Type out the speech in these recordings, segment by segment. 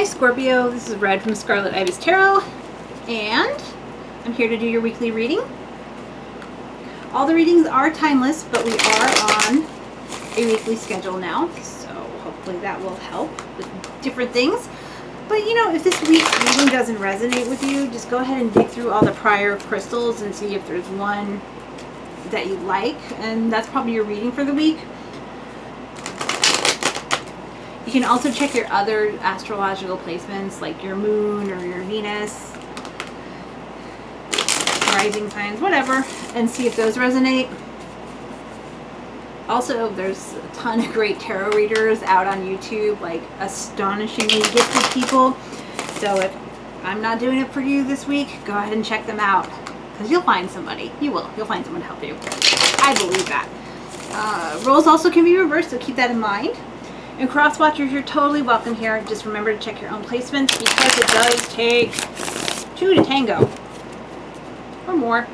Hi Scorpio, this is Red from Scarlet Ibis Tarot, and I'm here to do your weekly reading. All the readings are timeless, but we are on a weekly schedule now, so hopefully that will help with different things. But you know, if this week's reading doesn't resonate with you, just go ahead and dig through all the prior crystals and see if there's one that you like, and that's probably your reading for the week. You can also check your other astrological placements, like your moon or your Venus, rising signs, whatever, and see if those resonate. Also, there's a ton of great tarot readers out on YouTube, like astonishingly gifted people. So if I'm not doing it for you this week, go ahead and check them out, because you'll find somebody. You'll find someone to help you. I believe that. Roles also can be reversed, so keep that in mind. And cross watchers, you're totally welcome here. Just remember to check your own placements, because it does take two to tango, or more.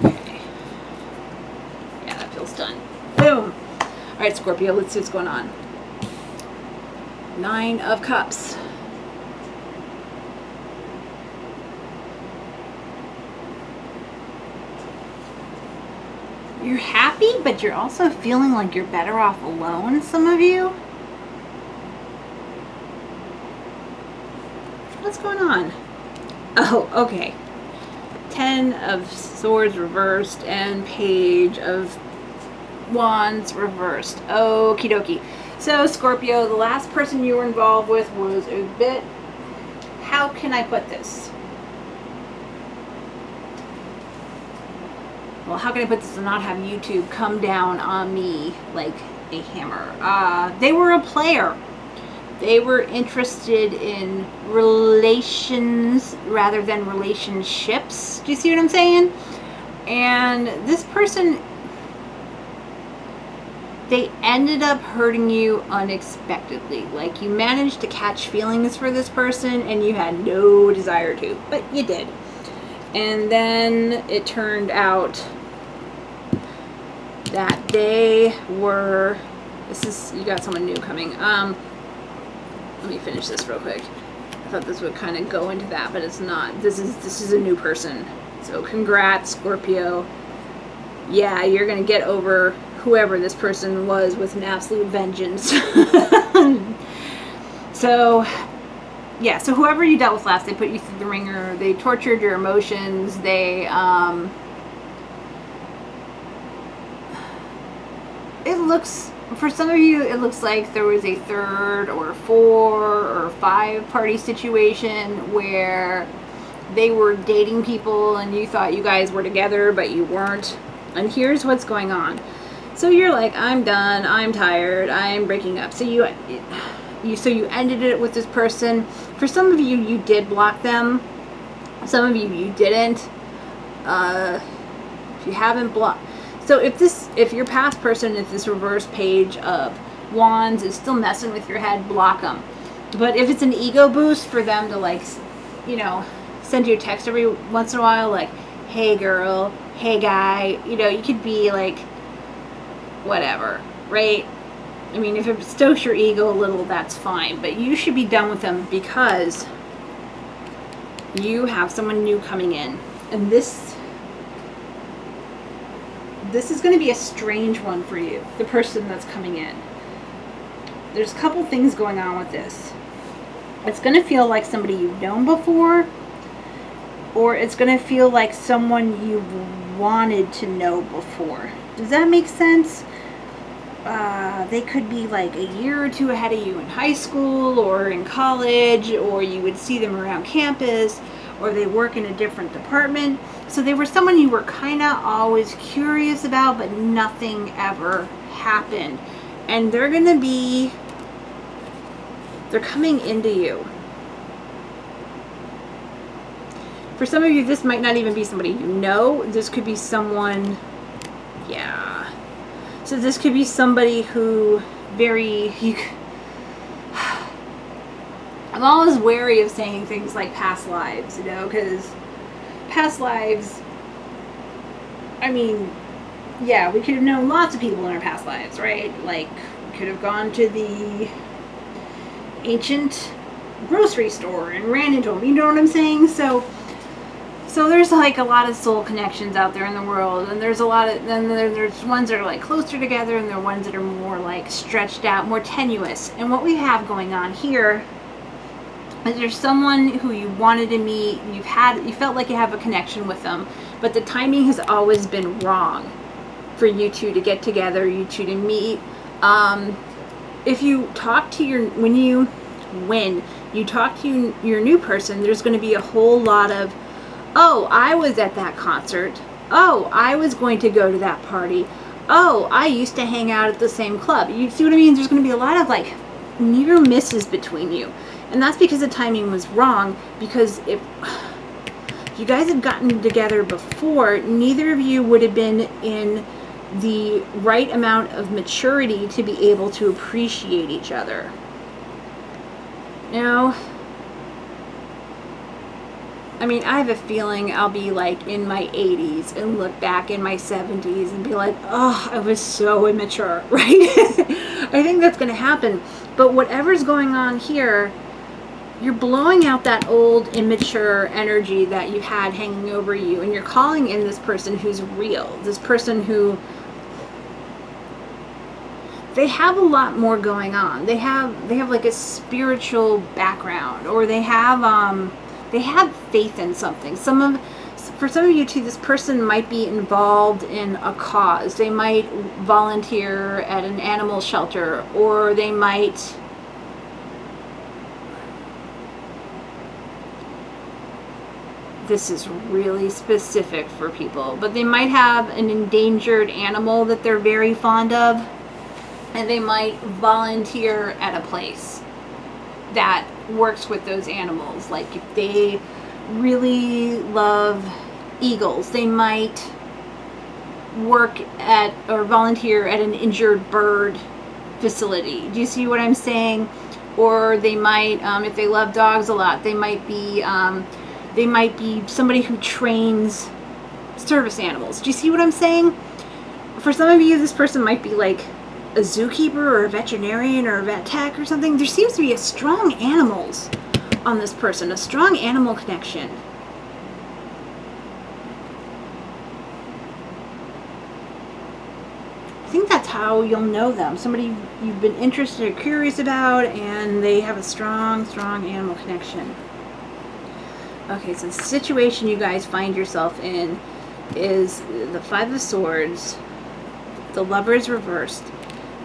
Okay. Yeah, that feels done. Boom. All right, Scorpio, let's see what's going on. 9 of Cups. You're happy, but you're also feeling like you're better off alone, some of you. What's going on? Oh, okay. 10 of Swords reversed and Page of Wands reversed. Okie dokie. So, Scorpio, the last person you were involved with was a bit... How can I put this? Well, how can I put this and not have YouTube come down on me like a hammer? They were a player. They were interested in relations rather than relationships. Do you see what I'm saying? And this person, they ended up hurting you unexpectedly. Like, you managed to catch feelings for this person and you had no desire to, but you did. And then it turned out that they were, you got someone new coming. Let me finish this real quick. I thought this would kind of go into that, but it's not. This is a new person. So congrats, Scorpio. Yeah, you're gonna get over whoever this person was with an absolute vengeance. So yeah, so whoever you dealt with last, they put you through the ringer, they tortured your emotions, they, it looks, for some of you, it looks like there was a 3rd or 4 or 5 party situation where they were dating people and you thought you guys were together, but you weren't. And here's what's going on. So you're like, I'm done, I'm tired, I'm breaking up. So you ended it with this person. For some of you, you did block them. Some of you didn't. If you haven't blocked, so if your past person, if this reverse Page of Wands is still messing with your head, block them. But if it's an ego boost for them to, like, you know, send you a text every once in a while, like, hey girl, hey guy, you know, you could be like, whatever, right? I mean, if it stokes your ego a little, that's fine. But you should be done with them, because you have someone new coming in. And this is going to be a strange one for you, the person that's coming in. There's a couple things going on with this. It's going to feel like somebody you've known before, or it's going to feel like someone you've wanted to know before. Does that make sense? They could be like a year or two ahead of you in high school or in college, or you would see them around campus, or they work in a different department. So they were someone you were kind of always curious about, but nothing ever happened. And they're coming into you. For some of you, this might not even be somebody you know. This could be someone, yeah. So this could be somebody who I'm always wary of saying things like past lives, you know, because past lives, I mean, yeah, we could have known lots of people in our past lives, right? Like, we could have gone to the ancient grocery store and ran into them, you know what I'm saying? So there's like a lot of soul connections out there in the world, and there's a lot of, then there's ones that are like closer together, and there are ones that are more like stretched out, more tenuous. And what we have going on here is there's someone who you wanted to meet, you felt like you have a connection with them, but the timing has always been wrong for you two to get together, you two to meet. If you talk to when you talk to your new person, there's going to be a whole lot of, oh, I was at that concert. Oh, I was going to go to that party. Oh, I used to hang out at the same club. You see what I mean? There's going to be a lot of like near misses between you. And that's because the timing was wrong, because if you guys had gotten together before, neither of you would have been in the right amount of maturity to be able to appreciate each other. Now, I mean, I have a feeling I'll be like in my 80s and look back in my 70s and be like, oh, I was so immature, right? I think that's going to happen. But whatever's going on here, you're blowing out that old immature energy that you had hanging over you, and you're calling in this person who's real, this person who, they have a lot more going on. They have like a spiritual background, or they have faith in something. For some of you too, this person might be involved in a cause. They might volunteer at an animal shelter, or they might, this is really specific for people, but they might have an endangered animal that they're very fond of, and they might volunteer at a place that works with those animals. Like if they really love eagles, they might work at or volunteer at an injured bird facility. Do you see what I'm saying? Or they might, if they love dogs a lot, they might be somebody who trains service animals. Do you see what I'm saying? For some of you, this person might be like a zookeeper or a veterinarian or a vet tech or something. There seems to be a strong animals on this person, a strong animal connection. I think that's how you'll know them. Somebody you've been interested or curious about, and they have a strong animal connection. Okay, so the situation you guys find yourself in is the Five of Swords, the Lovers reversed,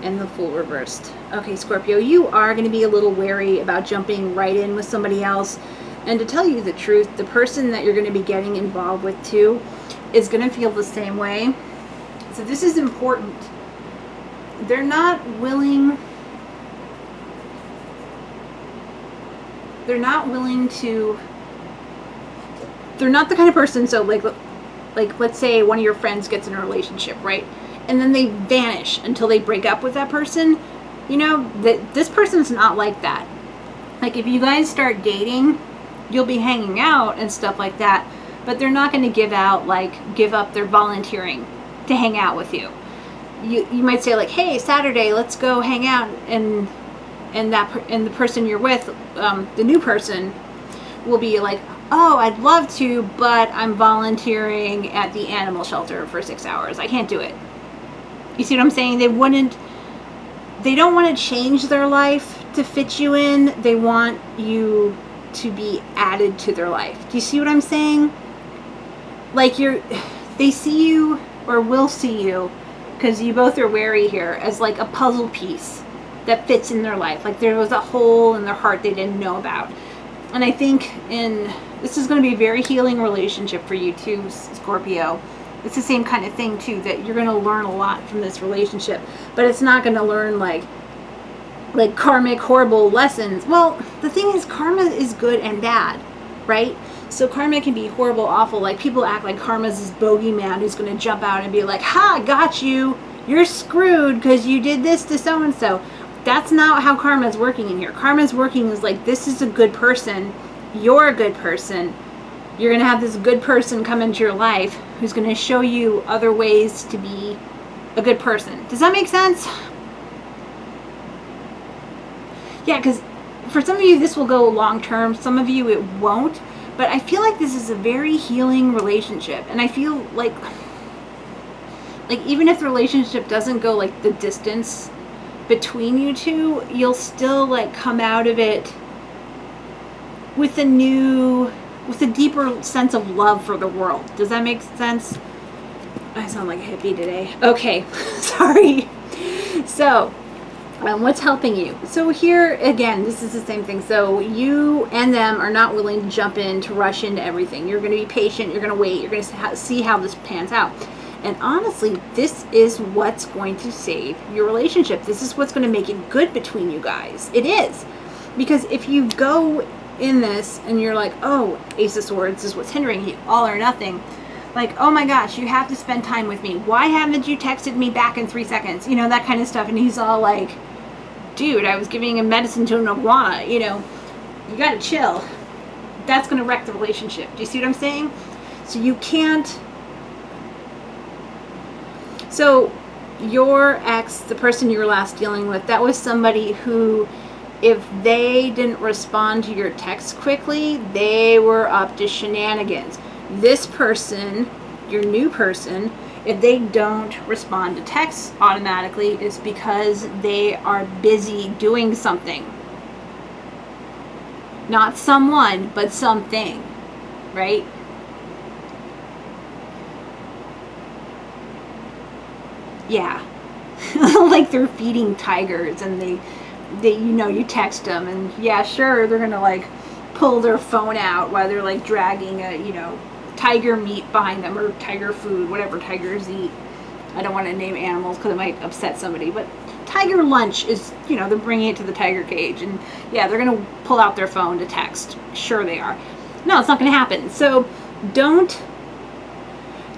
and the Fool reversed. Okay, Scorpio, you are going to be a little wary about jumping right in with somebody else. And to tell you the truth, the person that you're going to be getting involved with too is going to feel the same way. So this is important. They're not willing to, they're not the kind of person, so like let's say one of your friends gets in a relationship, right? And then they vanish until they break up with that person. You know, that this person's not like that. Like if you guys start dating, you'll be hanging out and stuff like that, but they're not going to give up their volunteering to hang out with you. You might say like, hey, Saturday, let's go hang out, and the person you're with, the new person, will be like, oh, I'd love to, but I'm volunteering at the animal shelter for 6 hours. I can't do it. You see what I'm saying? They don't want to change their life to fit you in. They want you to be added to their life. Do you see what I'm saying? Like they see you, or will see you, because you both are wary here, as like a puzzle piece that fits in their life. Like there was a hole in their heart they didn't know about. And I think this is going to be a very healing relationship for you too, Scorpio. It's the same kind of thing too, that you're going to learn a lot from this relationship, but it's not going to learn like karmic horrible lessons. Well, the thing is, karma is good and bad, right? So karma can be horrible, awful. Like people act like karma's this bogeyman who's going to jump out and be like, ha, got you. You're screwed because you did this to so-and-so. That's not how karma is working in here. Karma is working is like, this is a good person. You're a good person. You're going to have this good person come into your life who's going to show you other ways to be a good person. Does that make sense? Yeah, because for some of you this will go long term, some of you it won't, but I feel like this is a very healing relationship, and I feel like even if the relationship doesn't go like the distance between you two, you'll still like come out of it with a deeper sense of love for the world. Does that make sense? I sound like a hippie today. Okay, sorry. So, what's helping you? So here, again, this is the same thing. So you and them are not willing to jump in, to rush into everything. You're going to be patient. You're going to wait. You're going to see how this pans out. And honestly, this is what's going to save your relationship. This is what's going to make it good between you guys. It is. Because if you go in this and you're like, oh, Ace of Swords is what's hindering you, all or nothing. Like, oh my gosh, you have to spend time with me. Why haven't you texted me back in 3 seconds? You know, that kind of stuff. And he's all like, dude, I was giving a medicine to an iguana. You know, you got to chill. That's going to wreck the relationship. Do you see what I'm saying? So you can't. So your ex, the person you were last dealing with, that was somebody who, if they didn't respond to your text quickly, they were up to shenanigans. This person, your new person, if they don't respond to texts automatically, it's because they are busy doing something. Not someone, but something, right? Yeah. Like they're feeding tigers and they you know, you text them and yeah, sure, they're gonna like pull their phone out while they're like dragging a, you know, tiger meat behind them, or tiger food, whatever tigers eat. I don't want to name animals because it might upset somebody, but tiger lunch is, you know, they're bringing it to the tiger cage, and yeah, they're gonna pull out their phone to text. Sure they are. No, it's not gonna happen. So don't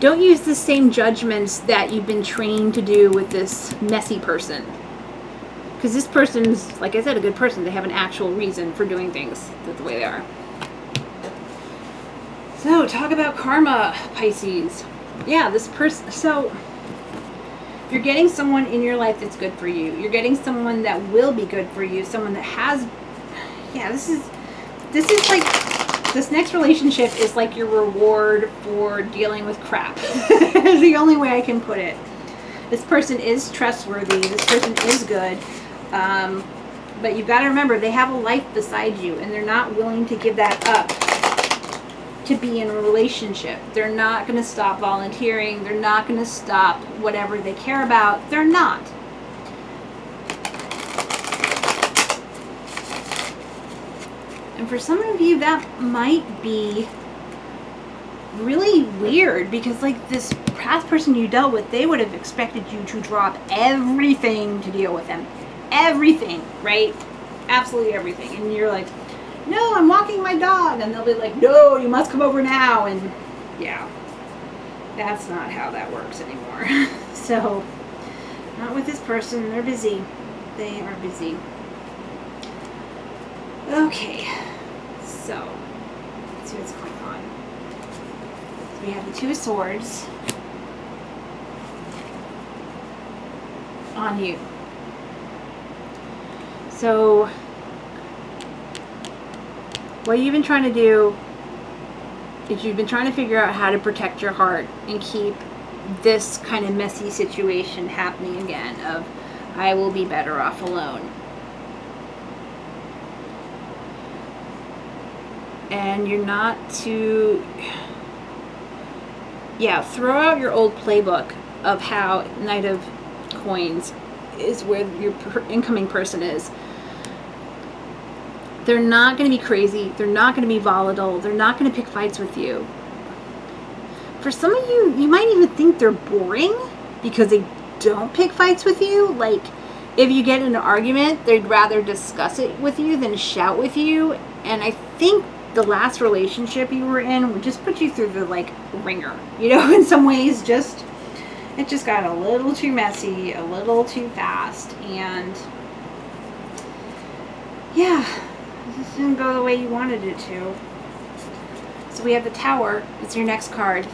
use the same judgments that you've been trained to do with this messy person. Because this person's, like I said, a good person. They have an actual reason for doing things the way they are. So, talk about karma, Pisces. Yeah, this person, so you're getting someone in your life that's good for you. You're getting someone that will be good for you. Someone that has, yeah, this is like, this next relationship is like your reward for dealing with crap. Is the only way I can put it. This person is trustworthy. This person is good. But you've got to remember, they have a life beside you, and they're not willing to give that up to be in a relationship. They're not going to stop volunteering. They're not going to stop whatever they care about. They're not. And for some of you, that might be really weird, because like this past person you dealt with, they would have expected you to drop everything to deal with them. Everything, right? Absolutely everything. And you're like, no, I'm walking my dog. And they'll be like, no, you must come over now. And yeah, that's not how that works anymore. So, not with this person. They're busy. They are busy. Okay, so let's see what's going on. So we have the Two of Swords on you. So what you've been trying to do is you've been trying to figure out how to protect your heart and keep this kind of messy situation happening again of, I will be better off alone. And you're not to, yeah, throw out your old playbook of how Knight of Coins is where your incoming person is. They're not going to be crazy. They're not going to be volatile. They're not going to pick fights with you. For some of you, you might even think they're boring because they don't pick fights with you. Like, if you get in an argument, they'd rather discuss it with you than shout with you. And I think the last relationship you were in would just put you through the, like, ringer. You know, in some ways, it just got a little too messy, a little too fast. And, yeah, it just didn't go the way you wanted it to. So we have the Tower. It's your next card.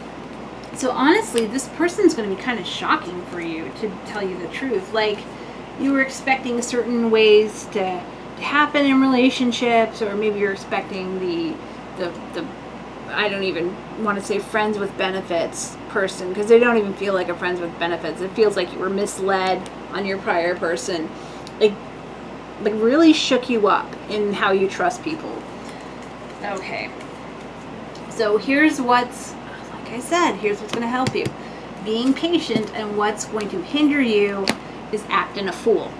So honestly, this person's going to be kind of shocking for you, to tell you the truth. Like, you were expecting certain ways to happen in relationships, or maybe you're expecting the I don't even want to say friends with benefits person, because they don't even feel like a friends with benefits. It feels like you were misled on your prior person. Like really shook you up in how you trust people. Okay. So here's what's, like I said, here's what's going to help you. Being patient, and what's going to hinder you is acting a fool.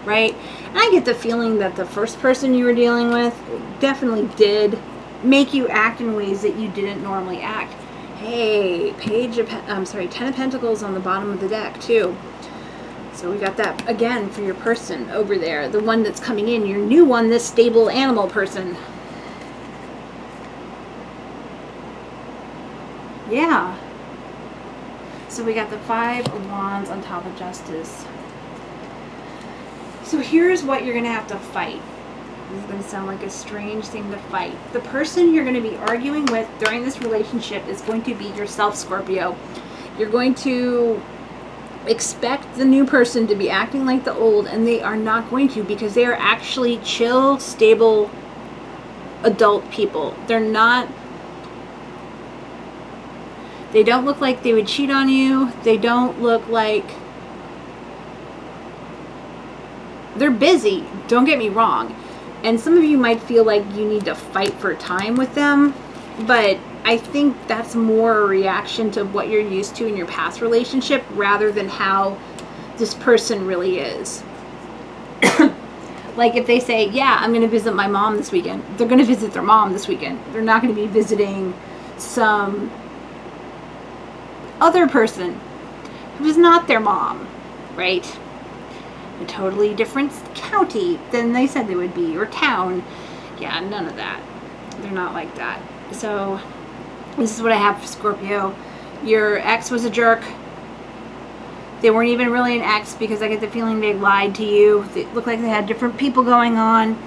Right? And I get the feeling that the first person you were dealing with definitely did make you act in ways that you didn't normally act. Hey, Ten of Pentacles on the bottom of the deck too. So we got that again for your person over there. The one that's coming in, your new one, this stable animal person. Yeah. So we got the Five of Wands on top of Justice. So here's what you're going to have to fight. This is going to sound like a strange thing to fight. The person you're going to be arguing with during this relationship is going to be yourself, Scorpio. You're going to expect the new person to be acting like the old, and they are not going to, because they are actually chill, stable, adult people. They're not... They don't look like they would cheat on you. They don't look like... They're busy, don't get me wrong. And some of you might feel like you need to fight for time with them, but I think that's more a reaction to what you're used to in your past relationship rather than how this person really is. Like if they say, yeah, I'm going to visit my mom this weekend, they're going to visit their mom this weekend. They're not going to be visiting some other person who is not their mom, right? A totally different county than they said they would be, or town. Yeah, none of that. They're not like that. So this is what I have for Scorpio. Your ex was a jerk. They weren't even really an ex, because I get the feeling they lied to you. They look like they had different people going on.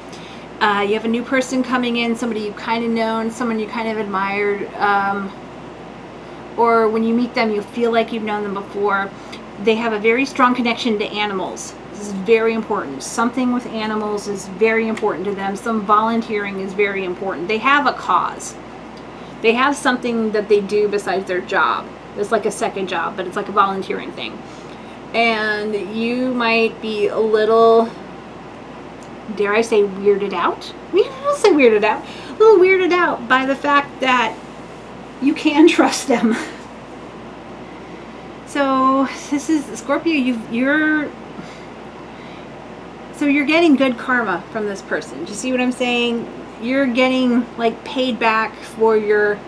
You have a new person coming in, somebody you've kind of known, someone you kind of admired, or when you meet them you feel like you've known them before. They have a very strong connection to animals. This is very important. Something with animals is very important to them. Some volunteering is very important. They have a cause. They have something that they do besides their job. It's like a second job, but it's like a volunteering thing. And you might be a little, dare I say, weirded out? I'll say weirded out. A little weirded out by the fact that you can trust them. So this is Scorpio. You're getting good karma from this person. Do you see what I'm saying? You're getting like paid back for your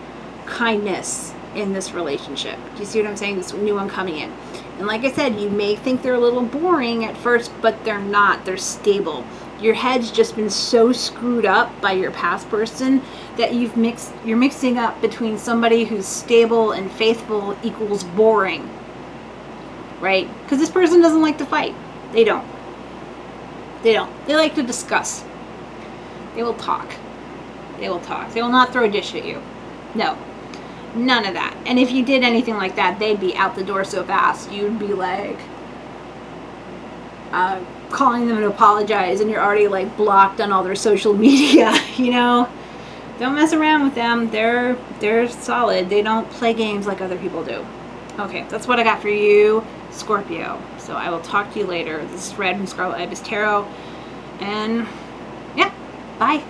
kindness in this relationship. Do you see what I'm saying? This new one coming in. And like I said, you may think they're a little boring at first, but they're not. They're stable. Your head's just been so screwed up by your past person that you're mixing up between somebody who's stable and faithful equals boring. Right? Because this person doesn't like to fight. They don't. They like to discuss. They will talk. They will talk. They will not throw a dish at you. No. None of that. And if you did anything like that, they'd be out the door so fast. You'd be like calling them to apologize, and you're already like blocked on all their social media, you know? Don't mess around with them. They're solid. They don't play games like other people do. Okay, that's what I got for you, Scorpio. So I will talk to you later. This is Red from Scarlet Ibis Tarot. And yeah, bye.